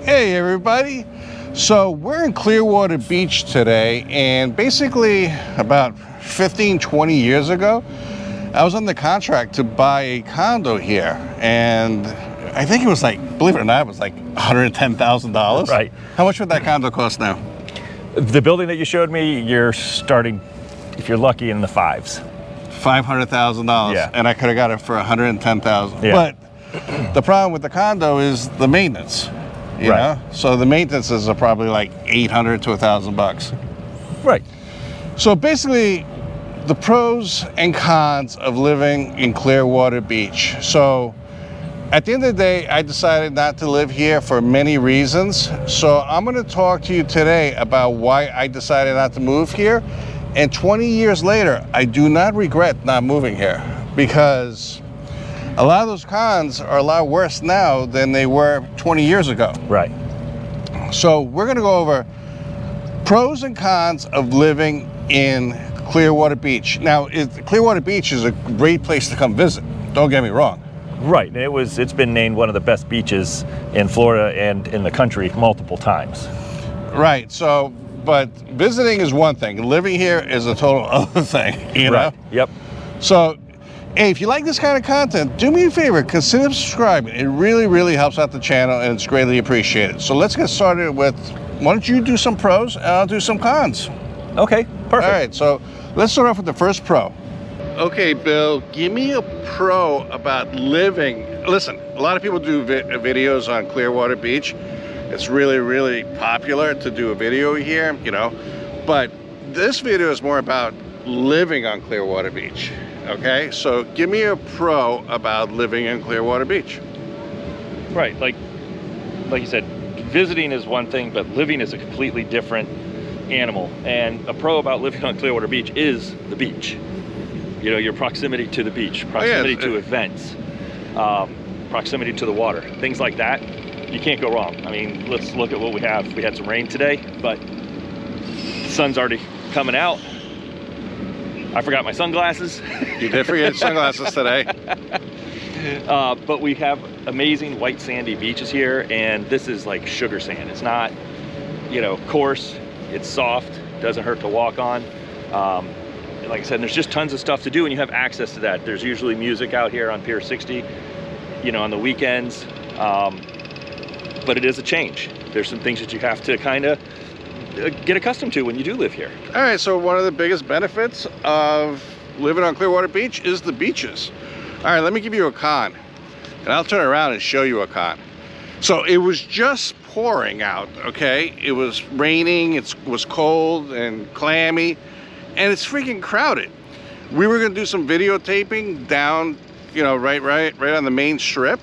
Hey everybody, so we're in Clearwater Beach today, and basically about 15-20 years ago I was under contract to buy a condo here, and I think it was like, believe it or not, it was like $110,000. Right. How much would that condo cost now? The building that you showed me, you're starting, if you're lucky, in the fives. $500,000. Yeah. And I could have got it for $110,000. Yeah. But the problem with the condo is the maintenance. You Right. know? So the maintenances are probably like $800 to $1,000. Right. So basically, the pros and cons of living in Clearwater Beach. So at the end of the day, I decided not to live here for many reasons. So I'm going to talk to you today about why I decided not to move here. And 20 years later, I do not regret not moving here, because a lot of those cons are a lot worse now than they were 20 years ago. Right. So we're going to go over pros and cons of living in Clearwater Beach. Now, Clearwater Beach is a great place to come visit. Don't get me wrong. Right. And it's been named one of the best beaches in Florida and in the country multiple times. Right. So, but visiting is one thing. Living here is a total other thing, you know? Right. Yep. So, hey, if you like this kind of content, do me a favor, consider subscribing. It really, really helps out the channel, and it's greatly appreciated. So let's get started with, why don't you do some pros and I'll do some cons. Okay, perfect. All right, so let's start off with the first pro. Okay, Bill, give me a pro about living. Listen, a lot of people do videos on Clearwater Beach. It's really, really popular to do a video here, you know, but this video is more about living on Clearwater Beach. Okay, so give me a pro about living in Clearwater Beach. Right. Like you said, visiting is one thing, but living is a completely different animal. And a pro about living on Clearwater Beach is the beach. You know, your proximity to the beach, proximity to events, proximity to the water, things like that. You can't go wrong. I mean, let's look at what we have. We had some rain today, but the sun's already coming out. I forgot my sunglasses. You did forget sunglasses today. But we have amazing white sandy beaches here, and this is like sugar sand. It's not, you know, coarse. It's soft. Doesn't hurt to walk on. Like I said, there's just tons of stuff to do, and you have access to that. There's usually music out here on Pier 60, you know, on the weekends. But it is a change. There's some things that you have to kind of get accustomed to when you do live here. All right, so one of the biggest benefits of living on Clearwater Beach is the beaches. All right, let me give you a con, and I'll turn around and show you a con. So it was just pouring out, okay? It was raining, it was cold and clammy, and it's freaking crowded. We were gonna do some videotaping down, you know, right on the main strip,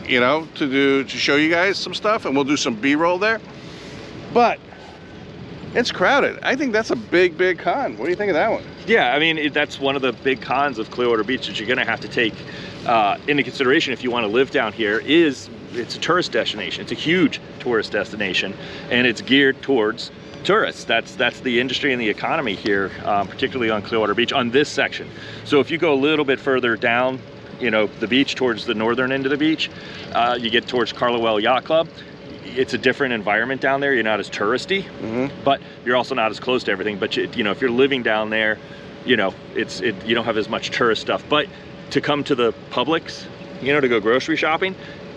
you know, to show you guys some stuff, and we'll do some B-roll there. But it's crowded. I think that's a big, big con. What do you think of that one? Yeah, I mean, that's one of the big cons of Clearwater Beach that you're gonna have to take into consideration if you wanna live down here. It's a tourist destination. It's a huge tourist destination, and it's geared towards tourists. That's the industry and the economy here, particularly on Clearwater Beach, on this section. So if you go a little bit further down, you know, the beach towards the northern end of the beach, you get towards Carlowell Yacht Club. It's a different environment down there. You're not as touristy, but you're also not as close to everything. But you know, if you're living down there, you know, you don't have as much tourist stuff. But to come to the Publix, you know, to go grocery shopping,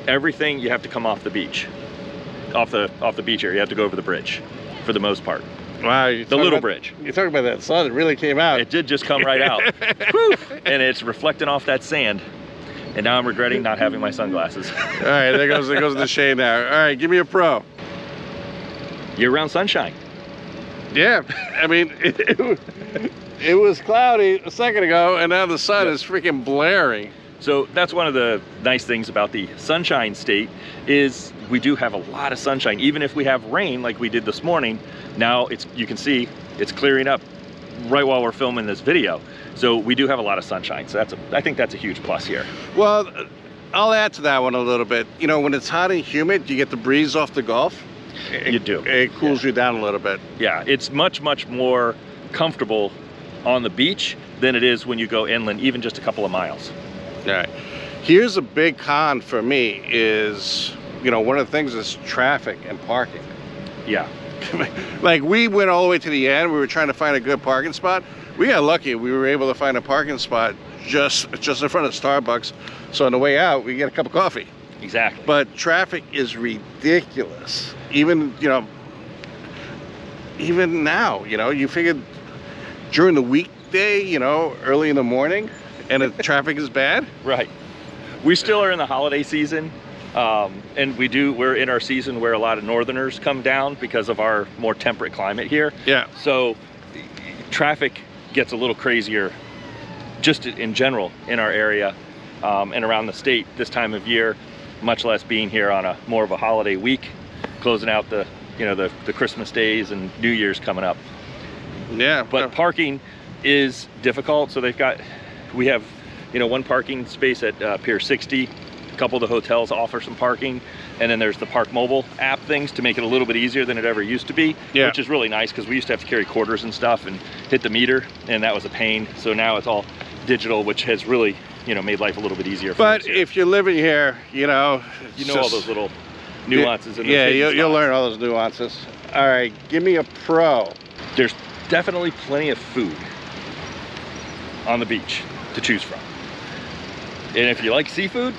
everything you have to come off the beach, off the beach area. You have to go over the bridge, for the most part. Wow, the little bridge. You're talking about that sun. It really came out. It did just come right out. Whew. And it's reflecting off that sand. And now I'm regretting not having my sunglasses. All right, there goes the shade now. All right, give me a pro. Year-round sunshine. Yeah, I mean, it was cloudy a second ago, and now the sun is freaking blaring. So that's one of the nice things about the Sunshine State is we do have a lot of sunshine. Even if we have rain like we did this morning, now you can see it's clearing up right while we're filming this video. So we do have a lot of sunshine. So I think that's a huge plus here. Well, I'll add to that one a little bit. You know, when it's hot and humid, you get the breeze off the Gulf. You do. It cools you down a little bit. Yeah, it's much, much more comfortable on the beach than it is when you go inland, even just a couple of miles. All right. Here's a big con for me is, you know, one of the things is traffic and parking. Yeah. Like, we went all the way to the end. We were trying to find a good parking spot. We got lucky. We were able to find a parking spot just in front of Starbucks. So on the way out, we get a cup of coffee. Exactly. But traffic is ridiculous. Even, you know, even now, you know, you figured during the weekday, you know, early in the morning, and the traffic is bad. Right. We still are in the holiday season. And we're in our season where a lot of northerners come down because of our more temperate climate here. Yeah. So traffic gets a little crazier just in general in our area and around the state this time of year, much less being here on a more of a holiday week, closing out the Christmas days and New Year's coming up. Yeah. But parking is difficult. So we have, you know, one parking space at Pier 60. A couple of the hotels offer some parking, and then there's the Park Mobile app things to make it a little bit easier than it ever used to be, yeah. Which is really nice because we used to have to carry quarters and stuff and hit the meter, and that was a pain. So now it's all digital, which has really, you know, made life a little bit easier for us But if you're living here, you know, all those little nuances. Yeah, you'll learn all those nuances. All right, give me a pro. There's definitely plenty of food on the beach to choose from, and if you like seafood,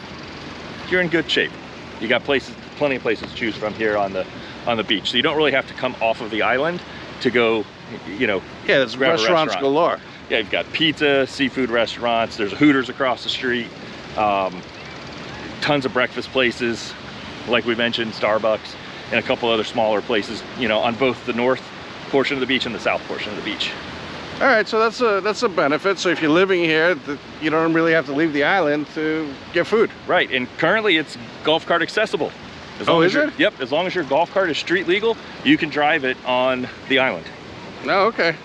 you're in good shape. You got plenty of places to choose from here on the beach. So you don't really have to come off of the island to go, you know. Yeah, there's restaurants galore. Yeah, you've got pizza, seafood restaurants. There's a Hooters across the street. Tons of breakfast places, like we mentioned, Starbucks, and a couple other smaller places, you know, on both the north portion of the beach and the south portion of the beach. All right, so that's a benefit. So if you're living here, you don't really have to leave the island to get food. Right, and currently it's golf cart accessible. Oh, is it? Yep, as long as your golf cart is street legal, you can drive it on the island. Oh, okay.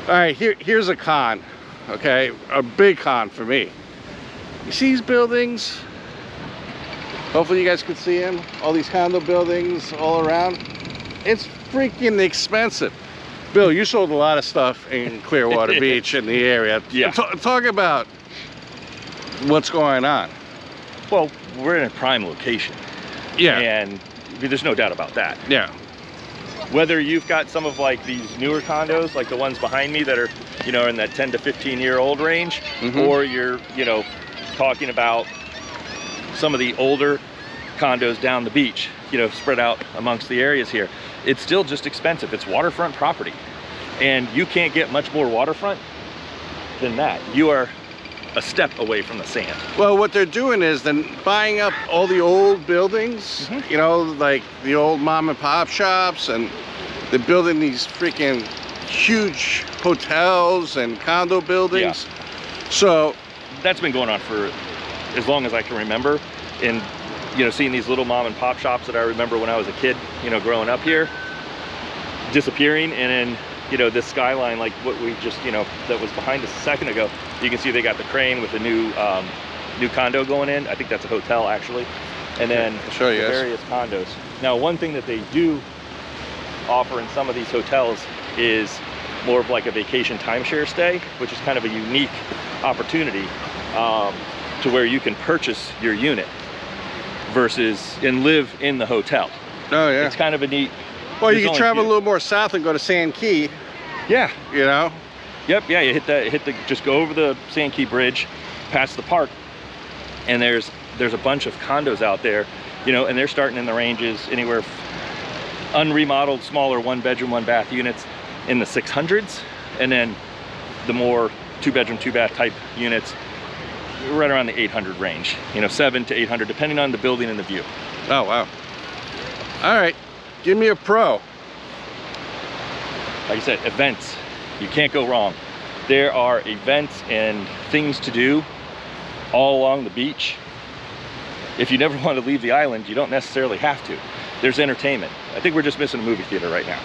All right, here's a con, okay? A big con for me. You see these buildings? Hopefully you guys can see them. All these condo buildings all around. It's freaking expensive. Bill, you sold a lot of stuff in Clearwater Beach in the area. Yeah. Talk about what's going on. Well, we're in a prime location. Yeah. And there's no doubt about that. Yeah. Whether you've got some of like these newer condos, like the ones behind me that are, you know, in that 10 to 15-year-old range, or you're, you know, talking about some of the older condos down the beach, you know, spread out amongst the areas here, it's still just expensive. It's waterfront property, and you can't get much more waterfront than that. You are a step away from the sand. Well, what they're doing is then buying up all the old buildings, you know, like the old mom and pop shops, and they're building these freaking huge hotels and condo buildings. Yeah. So that's been going on for as long as I can remember. And you know, seeing these little mom and pop shops that I remember when I was a kid, you know, growing up here, disappearing, and then, you know, this skyline, like what we just, you know, that was behind us a second ago, you can see they got the crane with the new condo going in. I think that's a hotel actually. And then I'll show you the various condos. Now, one thing that they do offer in some of these hotels is more of like a vacation timeshare stay, which is kind of a unique opportunity to where you can purchase your unit versus and live in the hotel. Oh yeah. It's kind of a neat. Well, you can travel a little more south and go to Sand Key. Yeah. You know. Yep. Yeah. You just go over the Sand Key Bridge, past the park, and there's a bunch of condos out there, you know, and they're starting in the ranges anywhere, unremodeled, smaller 1-bedroom, 1-bath units in the 600s, and then the more 2-bedroom, 2-bath type units right around the 800 range, you know, 700 to 800 depending on the building and the view. Oh wow. All right, give me a pro. Like I said, events, you can't go wrong. There are events and things to do all along the beach. If you never want to leave the island, you don't necessarily have to. There's entertainment. I think we're just missing a movie theater right now.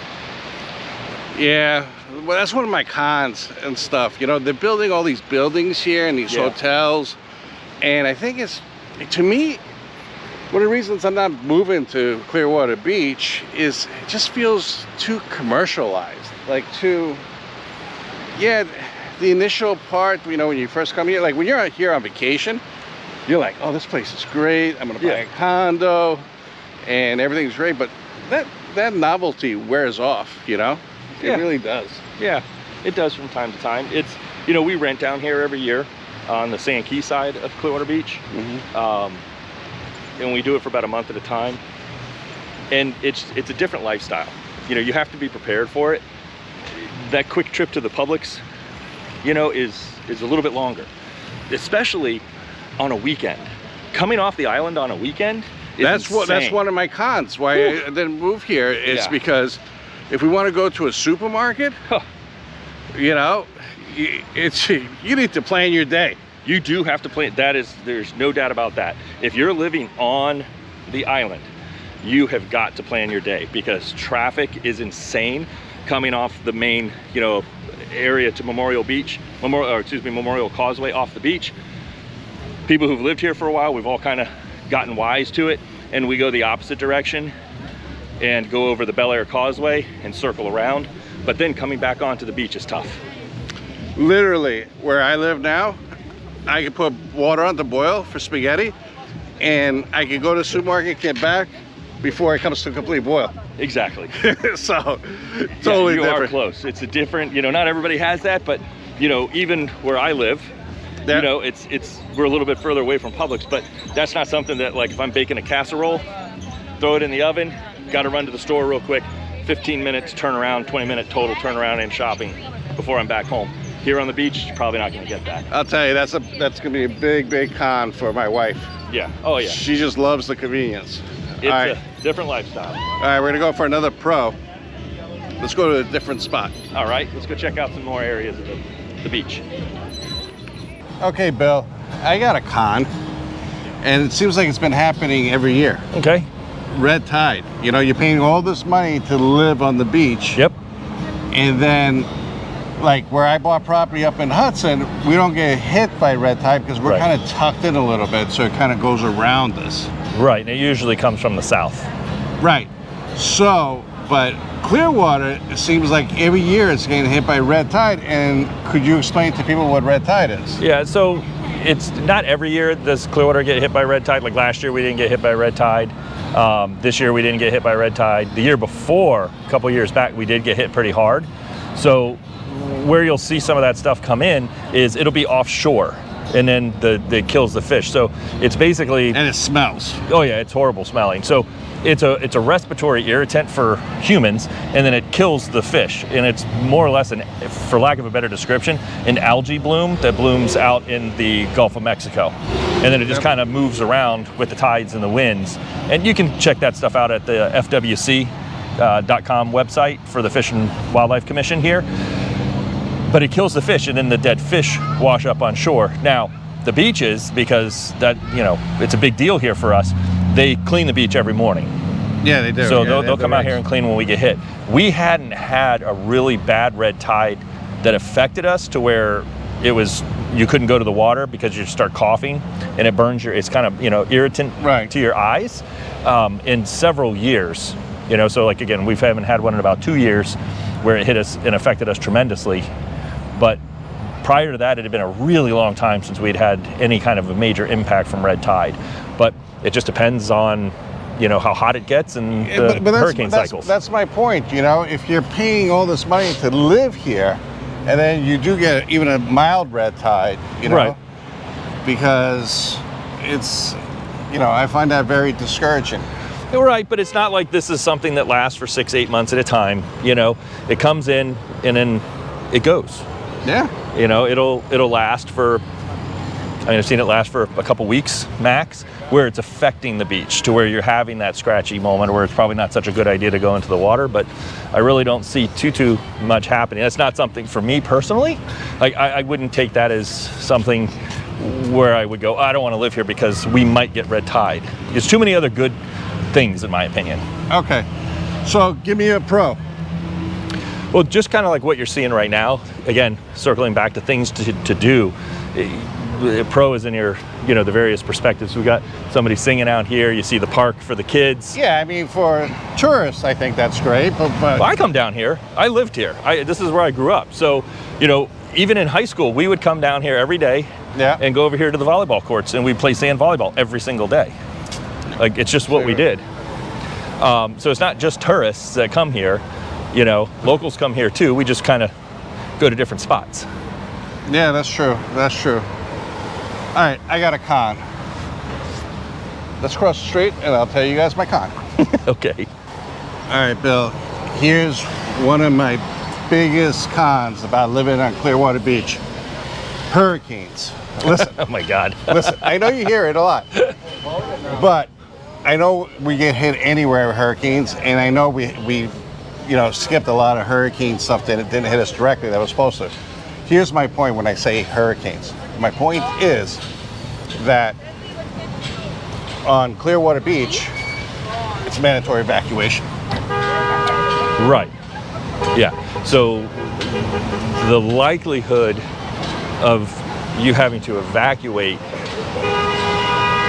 Yeah, well, that's one of my cons and stuff. You know, they're building all these buildings here and these hotels, and I think it's, to me, one of the reasons I'm not moving to Clearwater Beach is it just feels too commercialized. Like too, yeah, the initial part, you know, when you first come here, like when you're out here on vacation, you're like, oh, this place is great. I'm gonna buy a condo. and everything's great, but that novelty wears off, you know? It really does. Yeah, it does from time to time. It's, you know, we rent down here every year on the Sand Key side of Clearwater Beach. And we do it for about a month at a time. And it's a different lifestyle. You know, you have to be prepared for it. That quick trip to the Publix, you know, is a little bit longer, especially on a weekend. Coming off the island on a weekend is insane. That's one of my cons why I didn't move here. It's because if we want to go to a supermarket, you know, you need to plan your day. You do have to plan. There's no doubt about that. If you're living on the island, you have got to plan your day, because traffic is insane coming off the main, you know, area to Memorial Causeway off the beach. People who've lived here for a while, we've all kind of gotten wise to it, and we go the opposite direction and go over the Bel Air Causeway and circle around. But then coming back onto the beach is tough. Literally, where I live now, I can put water on to boil for spaghetti, and I can go to the supermarket, get back before it comes to a complete boil. Exactly. So, totally you different. are close. It's a different, you know, not everybody has that, but, you know, even where I live, you know, we're a little bit further away from Publix, but that's not something that, like, if I'm baking a casserole, throw it in the oven, got to run to the store real quick, 15 minutes, turn around, 20-minute total turnaround and shopping before I'm back home. Here on the beach, you're probably not going to get that. I'll tell you, that's going to be a big con for my wife. Yeah. Oh, yeah. She just loves the convenience. It's a different lifestyle. All right, we're going to go for another pro. Let's go to a different spot. All right, let's go check out some more areas of the beach. Okay, Bill, I got a con, and it seems like it's been happening every year. Okay. Red tide. You know, you're paying all this money to live on the beach. Yep. And then, like where I bought property up in Hudson, we don't get hit by red tide because we're kind of tucked in a little bit, so it kind of goes around us. Right, and it usually comes from the south. Right. So, but Clearwater, it seems like every year it's getting hit by red tide. And could you explain to people what red tide is? Yeah, so it's not every year does Clearwater get hit by red tide. Like last year we didn't get hit by red tide. This year we didn't get hit by red tide. The year before, a couple years back, we did get hit pretty hard. So where you'll see some of that stuff come in is it'll be offshore, and then it kills the fish. So it's basically, and it smells. Oh yeah, it's horrible smelling. So it's a respiratory irritant for humans, and then it kills the fish. And it's more or less, for lack of a better description, an algae bloom that blooms out in the Gulf of Mexico. And then it just kind of moves around with the tides and the winds. And you can check that stuff out at the FWC.com website for the Fish and Wildlife Commission here. But it kills the fish, and then the dead fish wash up on shore. Now, the beaches, because that, you know, it's a big deal here for us, they clean the beach every morning. Yeah, they do. So yeah, they'll come out here and clean when we get hit. We hadn't had a really bad red tide that affected us to where it was, you couldn't go to the water because you start coughing and it burns it's kind of, you know, irritant to your eyes in several years. You know, so like, again, we haven't had one in about 2 years where it hit us and affected us tremendously. But prior to that, it had been a really long time since we'd had any kind of a major impact from red tide. But it just depends on, you know, how hot it gets and the hurricane cycles. That's my point. You know, if you're paying all this money to live here, and then you do get even a mild red tide, you know, because it's, you know, I find that very discouraging. Right, but it's not like this is something that lasts for 6-8 months at a time. You know, it comes in and then it goes. Yeah. You know, it'll last for, I mean, I've seen it last for a couple weeks max, where it's affecting the beach to where you're having that scratchy moment where it's probably not such a good idea to go into the water. But I really don't see too much happening. That's not something for me personally. I wouldn't take that as something where I would go, I don't want to live here because we might get red tide. There's too many other good things, in my opinion. Okay, so give me a pro. Well, just kind of like what you're seeing right now. Again, circling back to things to do. The pro is in your, you know, the various perspectives. We got somebody singing out here. You see the park for the kids. Yeah, I mean, for tourists, I think that's great. But well, I come down here. I lived here. This is where I grew up. So, you know, even in high school, we would come down here every day and go over here to the volleyball courts, and we'd play sand volleyball every single day. Like, it's just what we did. So it's not just tourists that come here, you know, locals come here too. We just kind of go to different spots. Yeah, that's true. That's true. All right, I got a con. Let's cross the street and I'll tell you guys my con. Okay. All right, Bill, here's one of my biggest cons about living on Clearwater Beach. Hurricanes. Listen. Oh my God. Listen, I know you hear it a lot, but I know we get hit anywhere with hurricanes, and I know we you know, skipped a lot of hurricane stuff that it didn't hit us directly that was supposed to. Here's my point when I say hurricanes. My point is that on Clearwater Beach, it's mandatory evacuation. Right. Yeah. So the likelihood of you having to evacuate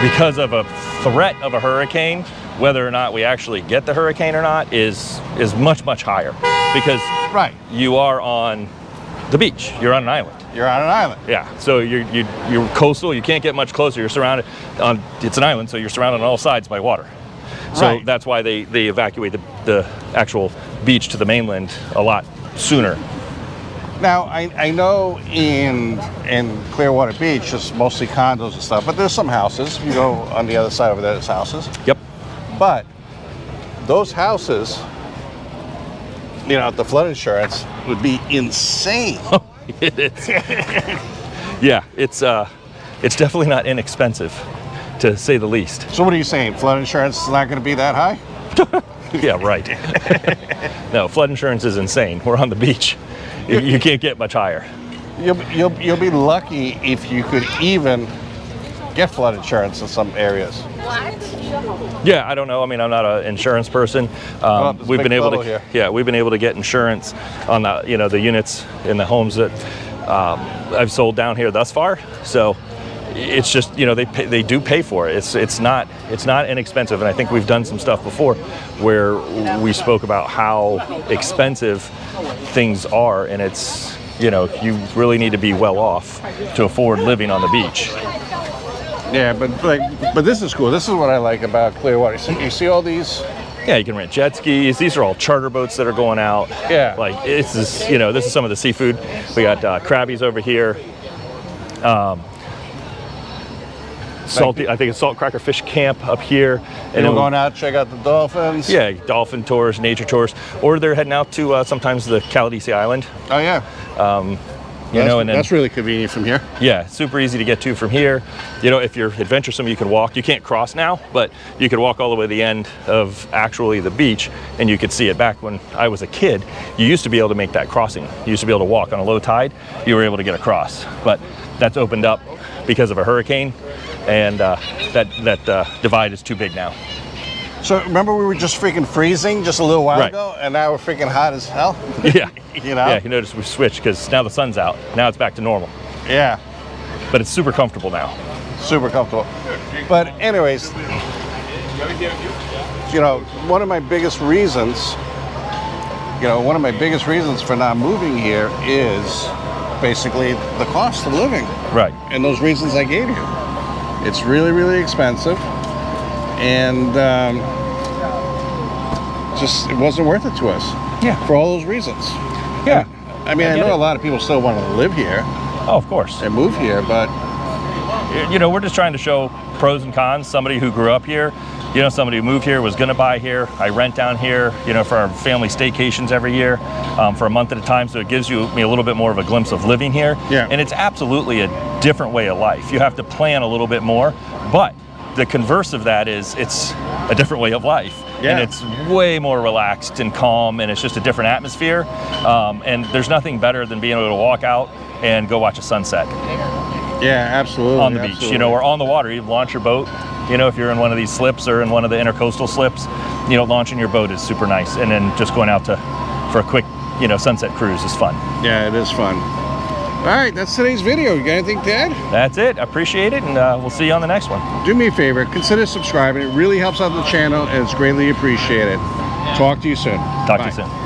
because of a threat of a hurricane, whether or not we actually get the hurricane or not, is much, much higher, because Right. you are on the beach. You're on an island. You're on an island. Yeah. So you're coastal. You can't get much closer. You're surrounded on. It's an island, so you're surrounded on all sides by water. So Right. that's why they evacuate the actual beach to the mainland a lot sooner. Now, I know in Clearwater Beach, it's mostly condos and stuff, but there's some houses. You go on the other side over there, there's houses. Yep. But those houses, you know, the flood insurance would be insane. It is. Yeah, it's definitely not inexpensive, to say the least. So what are you saying? Flood insurance is not going to be that high? Yeah, right. No, flood insurance is insane. We're on the beach. You can't get much higher. You'll be lucky if you could even get flood insurance in some areas. Yeah, I don't know. I mean, I'm not an insurance person. There's We've a big been able to, bubble here. yeah, we've been able to get insurance on the, you know, the units in the homes that I've sold down here thus far. So it's just, you know, they do pay for it. It's not inexpensive, and I think we've done some stuff before where we spoke about how expensive things are, and it's, you know, you really need to be well off to afford living on the beach. Yeah, but this is cool. This is what I like about Clearwater. So you see all these? Yeah, you can rent jet skis. These are all charter boats that are going out. Yeah. Like, this is, you know, this is some of the seafood. We got crabbies over here. Salty, I think it's Salt Cracker Fish Camp up here. And we're going out to check out the dolphins. Yeah, dolphin tours, nature tours, or they're heading out to sometimes the Caladesi Island. Oh yeah. You know, and then, that's really convenient from here. yeah, super easy to get to from here. You know, if you're adventuresome, you can walk. You can't cross now, but you could walk all the way to the end of actually the beach, and you could see it. Back when I was a kid, you used to be able to make that crossing. You used to be able to walk on a low tide. You were able to get across, but that's opened up because of a hurricane, and that divide is too big now. So remember we were just freaking freezing just a little while Right. ago, and now we're freaking hot as hell. Yeah. You know? Yeah, you notice we switched because now the sun's out. Now it's back to normal, Yeah. but it's super comfortable now. Super comfortable. But anyways, you know, one of my biggest reasons for not moving here is basically the cost of living. Right. And those reasons I gave you. It's really, really expensive. And just, it wasn't worth it to us. Yeah. For all those reasons. Yeah. I mean, I get know it. a lot of people still want to live here Oh, of course. and move here, but You know, we're just trying to show pros and cons. Somebody who grew up here, you know, somebody who moved here, was going to buy here. I rent down here, you know, for our family staycations every year for a month at a time. So it gives me a little bit more of a glimpse of living here. Yeah. And it's absolutely a different way of life. You have to plan a little bit more, but the converse of that is it's a different way of life. Yeah. And it's way more relaxed and calm, and it's just a different atmosphere. And there's nothing better than being able to walk out and go watch a sunset yeah, absolutely. on the beach, you know, or on the water. You launch your boat, you know, if you're in one of these slips or in one of the intercoastal slips, you know, launching your boat is super nice. And then just going out for a quick, you know, sunset cruise is fun. Yeah, it is fun. All right, that's today's video. You got anything to add? That's it. I appreciate it, and we'll see you on the next one. Do me a favor, consider subscribing. It really helps out the channel, and it's greatly appreciated. Talk to you soon. Talk to you soon.